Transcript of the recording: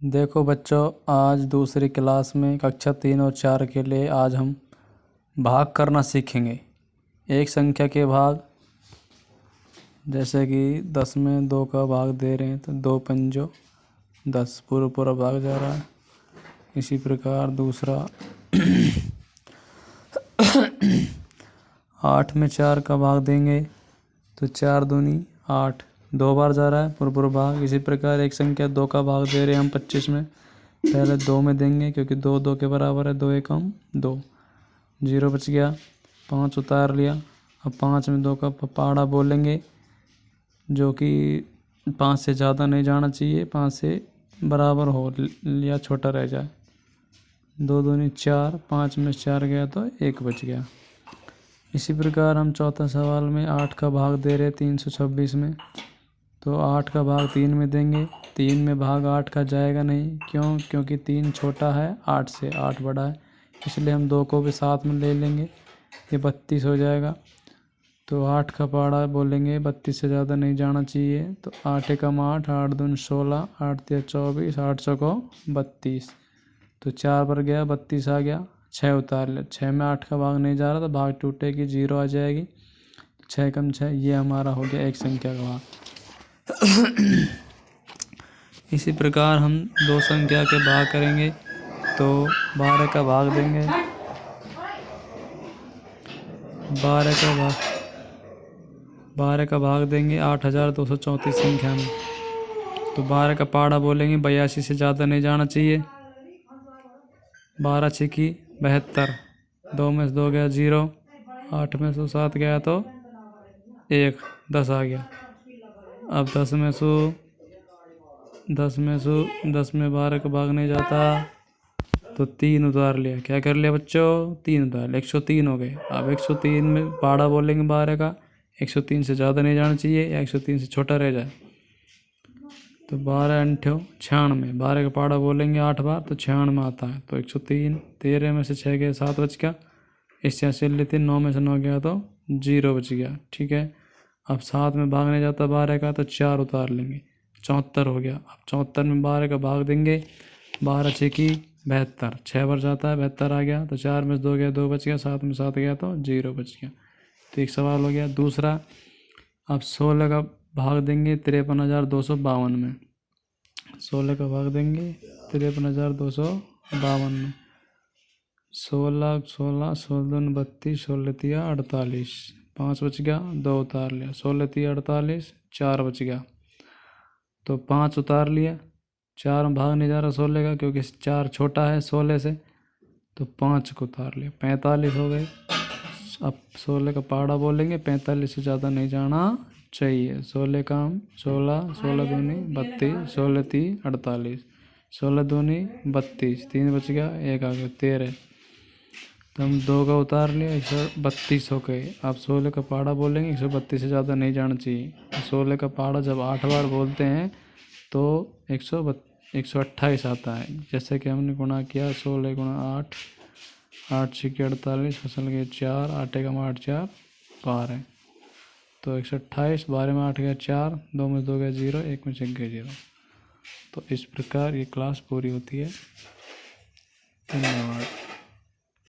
देखो बच्चों, आज दूसरी क्लास में कक्षा 3 और 4 के लिए आज हम भाग करना सीखेंगे। एक संख्या के भाग, जैसे कि 10 में 2 का भाग दे रहे हैं तो 2 पंजो 10, पूरा पूरा भाग जा रहा है। इसी प्रकार दूसरा 8 में 4 का भाग देंगे तो 4 दूनी 8, 2 बार जा रहा है पूरा पूरा भाग। इसी प्रकार एक संख्या 2 का भाग दे रहे हैं हम 25 में, पहले 2 में देंगे क्योंकि 2 2 के बराबर है, 2 एकम 2, 0 बच गया, 5 उतार लिया। अब 5 में 2 का पहाड़ा बोलेंगे, जो कि 5 से ज़्यादा नहीं जाना चाहिए, 5 से बराबर हो या छोटा रह जाए। 2 दूनी 4, 5 में 4 गया तो 1 बच गया। इसी प्रकार हम चौथा सवाल में 8 का भाग दे रहे 326 में, तो 8 का भाग 3 में देंगे। 3 में भाग 8 का जाएगा नहीं, क्यों? क्योंकि 3 छोटा है 8 से, 8 बड़ा है, इसलिए हम 2 को भी साथ में ले लेंगे, ये 32 हो जाएगा। तो 8 का पहाड़ा बोलेंगे, 32 से ज़्यादा नहीं जाना चाहिए, तो 8 एकम 8, 8 दूनी 16, 8 तिया 24, 8 चौको 32, तो 4 पर गया, 32 आ गया। 6 उतार लिया, 6 में 8 का भाग नहीं जा रहा तो भाग टूटेगी, 0 आ जाएगी। 6 कम 6, ये हमारा हो गया एक संख्या का भाग। इसी प्रकार हम 2 संख्या के भाग करेंगे तो 12 का भाग देंगे, 12 का भाग देंगे 8234 संख्या में, तो 12 का पहाड़ा बोलेंगे, 82 से ज़्यादा नहीं जाना चाहिए। 12 छिकी 72, 2 में से 2 गया 0, 8 में से 7 गया तो 1, 10 आ गया। अब 10 में 12 का भाग नहीं जाता तो 3 उतार लिया। क्या कर लिया बच्चों? 3 उतार लिया, 103 हो गए। अब 103 में पहाड़ा बोलेंगे 12 का, 103 से ज़्यादा नहीं जाना चाहिए या 103 से छोटा रह जाए, तो 12 अंठो 96, 12 का पहाड़ा बोलेंगे 8 बार तो 96 आता है, तो 103। 13 में से 6 गए 7 बच गया, इससे सिल लेते, 9 में से 9 गया तो 0 बच गया। ठीक है, अब 7 में भाग नहीं जाता 12 का तो 4 उतार लेंगे, 74 हो गया। अब 74 में 12 का भाग देंगे, 12 छिकी 72, 6 बार जाता है, 72 आ गया, तो 4 में से 2 गया 2 बच गया, 7 में 7 गया तो 0 बच गया। तो एक सवाल हो गया। दूसरा, अब 16 का भाग देंगे 53,252 में, 16 का भाग देंगे 53,252 में, 16 16 16 32, 16 तिया 48, 5 बच गया, 2 उतार लिया, 16 तिया 48, 4 बच गया, तो 5 उतार लिया। 4 में भाग नहीं जा रहा 16 का क्योंकि 4 छोटा है 16 से, तो 5 को उतार लिया, 45 हो गए। अब 16 का पहाड़ा बोलेंगे, 45 से ज़्यादा नहीं जाना चाहिए। 16 का 16, 16 दूनी 32, 16 ती 48, 16 दूनी 32, 3 बच गया, 1 आ गया 13, तो हम 2 का उतार लिया, 132 हो गए। अब 16 का पहाड़ा बोलेंगे, 132 से ज़्यादा नहीं जाना चाहिए। 16 का पहाड़ा जब 8 बार बोलते हैं तो 128 आता है, जैसे कि हमने गुणा किया 16 गुणा 8, 8 छिके 48, फसल के 4, 8 एकम 8 4 12, तो 128, 12 में 8 गया 4, 2 में 2 गया 0, 1 में 6 गया 0। तो इस प्रकार ये क्लास पूरी होती है। धन्यवाद।